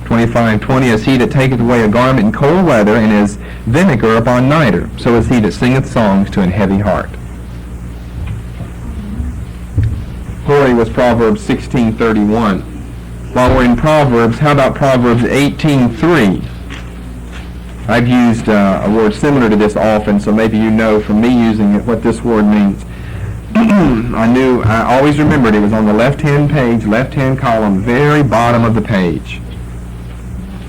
25:20, as he that taketh away a garment in cold weather, and is vinegar upon niter, so is he that singeth songs to an heavy heart. Hoary was Proverbs 16:31. While we're in Proverbs, how about Proverbs 18:3? I've used a word similar to this often, so maybe you know from me using it what this word means. I always remembered it was on the left-hand page, left-hand column, very bottom of the page.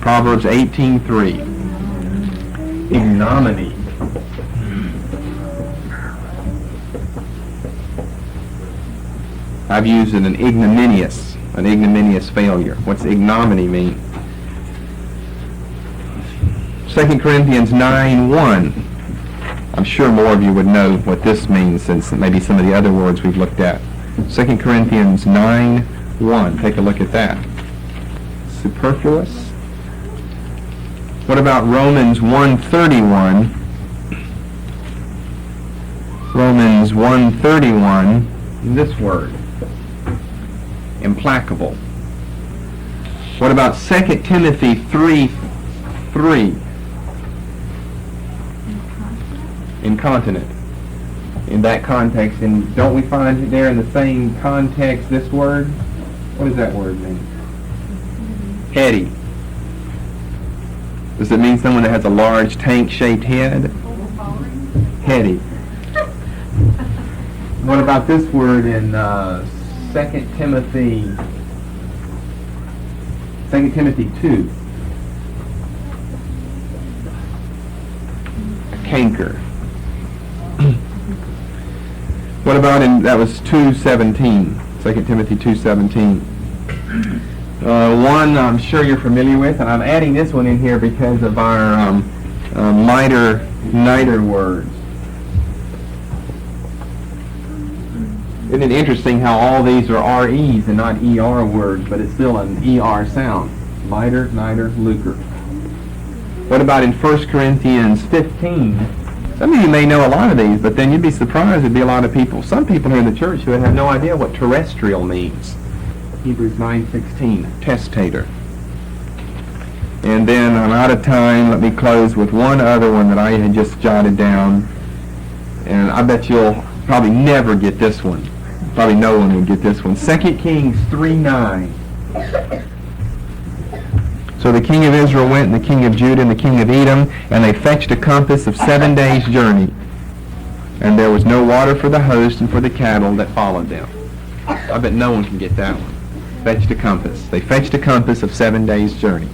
Proverbs 18:3. Ignominy. I've used it an ignominious failure. What's ignominy mean? 2 Corinthians 9:1. I'm sure more of you would know what this means since maybe some of the other words we've looked at. 2 Corinthians 9:1. Take a look at that. Superfluous. What about Romans 1:31? Romans 1:31. This word. Implacable. What about 2 Timothy 3:3? Incontinent. In that context, and don't we find it there in the same context this word? What does that word mean? Heady. Does it mean someone that has a large tank-shaped head? Heady. What about this word in 2 Timothy 2? A canker. What about that was 2:17, 2 Timothy 2:17. One I'm sure you're familiar with, and I'm adding this one in here because of our niter words. Isn't it interesting how all these are REs and not ER words, but it's still an ER sound? Miter, niter, lucre. What about in 1 Corinthians 15? Some of you may know a lot of these, but then you'd be surprised there'd be a lot of people, some people here in the church who would have no idea what terrestrial means. Hebrews 9:16, testator. And then I'm out of time. Let me close with one other one that I had just jotted down. And I bet you'll probably never get this one. Probably no one would get this one. 2 Kings 3:9. So the king of Israel went, and the king of Judah, and the king of Edom, and they fetched a compass of 7 days' journey. And there was no water for the host and for the cattle that followed them. I bet no one can get that one. Fetched a compass. They fetched a compass of 7 days' journey.